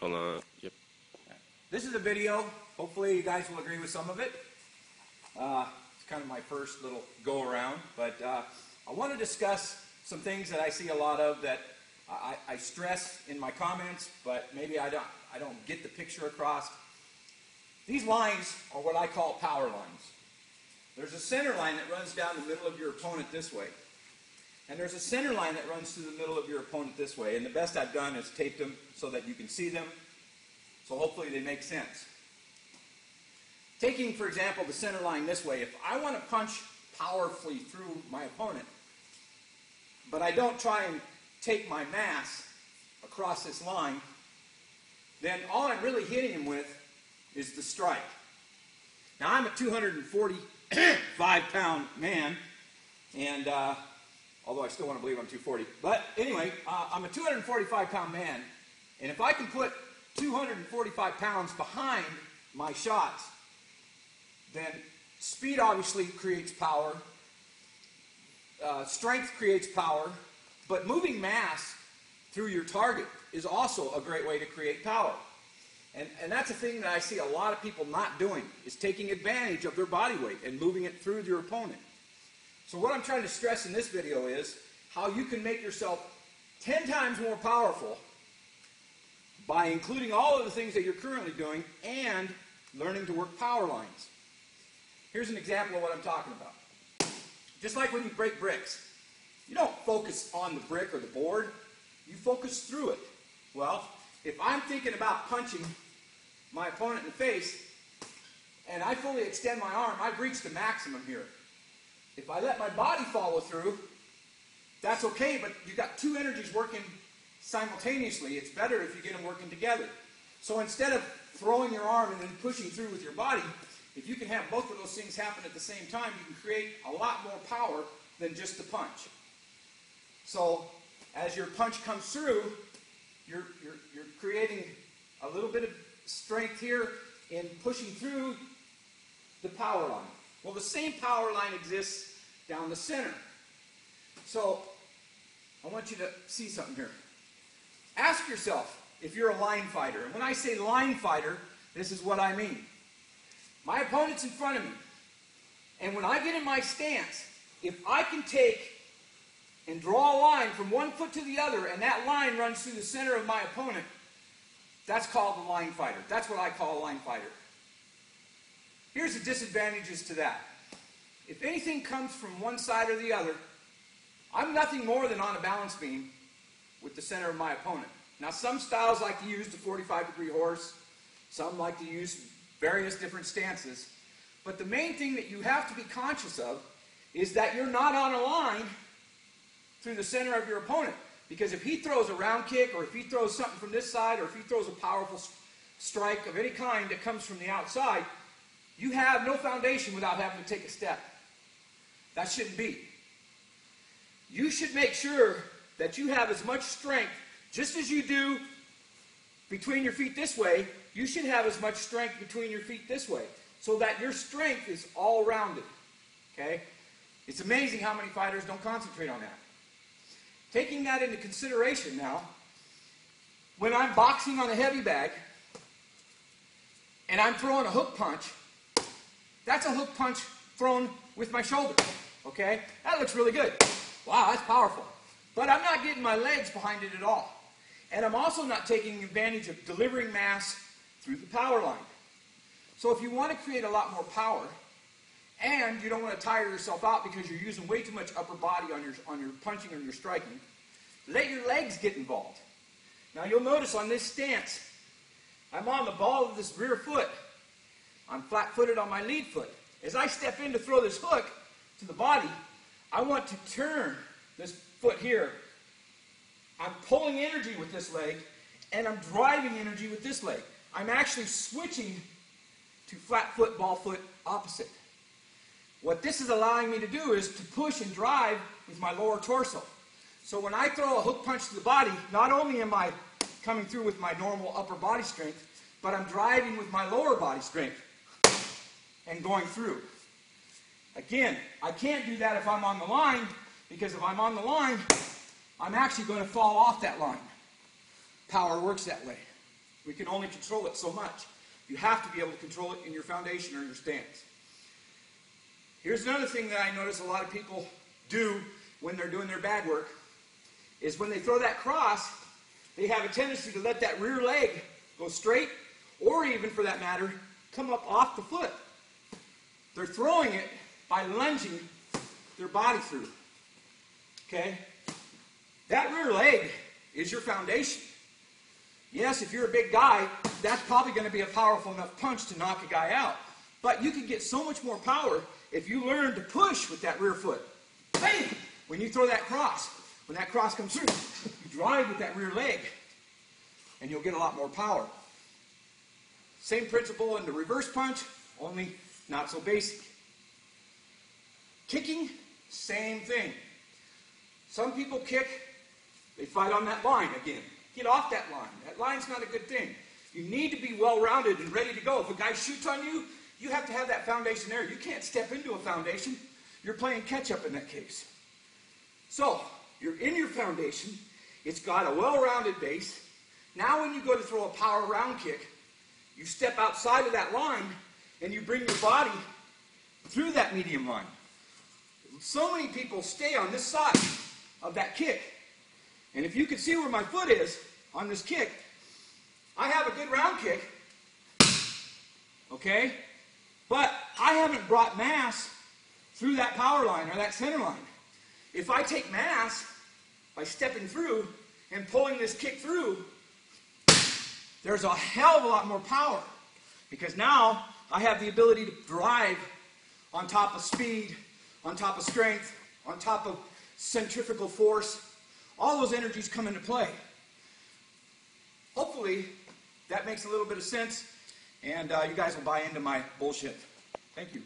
Hold on. Yep. This is a video. Hopefully you guys will agree with some of it. It's kind of my first little go around, but I want to discuss some things that I see a lot of that I stress in my comments, but maybe I don't get the picture across. These lines are what I call power lines. There's a center line that runs down the middle of your opponent this way. And there's a center line that runs through the middle of your opponent this way. And the best I've done is tape them so that you can see them. So hopefully they make sense. Taking, for example, the center line this way, if I want to punch powerfully through my opponent, but I don't try and take my mass across this line, then all I'm really hitting him with is the strike. Now I'm a 245-pound man, and although I still want to believe I'm 240. But anyway, I'm a 245-pound man, and if I can put 245 pounds behind my shots, then speed obviously creates power, strength creates power, but moving mass through your target is also a great way to create power. And that's a thing that I see a lot of people not doing, is taking advantage of their body weight and moving it through your opponent. So what I'm trying to stress in this video is how you can make yourself 10 times more powerful by including all of the things that you're currently doing and learning to work power lines. Here's an example of what I'm talking about. Just like when you break bricks, you don't focus on the brick or the board, you focus through it. Well, if I'm thinking about punching my opponent in the face and I fully extend my arm, I've reached the maximum here. If I let my body follow through, that's okay, but you've got two energies working simultaneously. It's better if you get them working together. So instead of throwing your arm and then pushing through with your body, if you can have both of those things happen at the same time, you can create a lot more power than just the punch. So as your punch comes through, you're creating a little bit of strength here in pushing through the power line. Well, the same power line exists down the center. So I want you to see something here. Ask yourself if you're a line fighter. And when I say line fighter, this is what I mean. My opponent's in front of me. And when I get in my stance, if I can take and draw a line from one foot to the other, and that line runs through the center of my opponent, that's called a line fighter. That's what I call a line fighter. Here's the disadvantages to that. If anything comes from one side or the other, I'm nothing more than on a balance beam with the center of my opponent. Now, some styles like to use the 45-degree horse. Some like to use various different stances. But the main thing that you have to be conscious of is that you're not on a line through the center of your opponent. Because if he throws a round kick, or if he throws something from this side, or if he throws a powerful strike of any kind that comes from the outside, you have no foundation without having to take a step. That shouldn't be. You should make sure that you have as much strength, just as you do between your feet this way, you should have as much strength between your feet this way, so that your strength is all rounded. Okay? It's amazing how many fighters don't concentrate on that. Taking that into consideration now, when I'm boxing on a heavy bag, and I'm throwing a hook punch, that's a hook punch thrown with my shoulder, okay? That looks really good. Wow, that's powerful. But I'm not getting my legs behind it at all. And I'm also not taking advantage of delivering mass through the power line. So if you want to create a lot more power, and you don't want to tire yourself out because you're using way too much upper body on your punching or your striking, let your legs get involved. Now you'll notice on this stance, I'm on the ball of this rear foot. I'm flat-footed on my lead foot. As I step in to throw this hook to the body, I want to turn this foot here. I'm pulling energy with this leg, and I'm driving energy with this leg. I'm actually switching to flat foot, ball foot, opposite. What this is allowing me to do is to push and drive with my lower torso. So when I throw a hook punch to the body, not only am I coming through with my normal upper body strength, but I'm driving with my lower body strength and going through. Again, I can't do that if I'm on the line, because if I'm on the line, I'm actually going to fall off that line. Power works that way. We can only control it so much. You have to be able to control it in your foundation or your stance. Here's another thing that I notice a lot of people do when they're doing their bag work, is when they throw that cross, they have a tendency to let that rear leg go straight, or even, for that matter, come up off the foot. They're throwing it by lunging their body through. Okay? That rear leg is your foundation. Yes, if you're a big guy, that's probably going to be a powerful enough punch to knock a guy out. But you can get so much more power if you learn to push with that rear foot. Bam! When you throw that cross, when that cross comes through, you drive with that rear leg, and you'll get a lot more power. Same principle in the reverse punch, only not so basic. Kicking, same thing. Some people kick, they fight on that line again. Get off that line. That line's not a good thing. You need to be well-rounded and ready to go. If a guy shoots on you, you have to have that foundation there. You can't step into a foundation. You're playing catch-up in that case. So, you're in your foundation. It's got a well-rounded base. Now when you go to throw a power round kick, you step outside of that line and you bring your body through that medium line. So many people stay on this side of that kick. And if you can see where my foot is on this kick, I have a good round kick, okay? But I haven't brought mass through that power line or that center line. If I take mass by stepping through and pulling this kick through, there's a hell of a lot more power, because now I have the ability to drive on top of speed, on top of strength, on top of centrifugal force. All those energies come into play. Hopefully, that makes a little bit of sense, and you guys will buy into my bullshit. Thank you.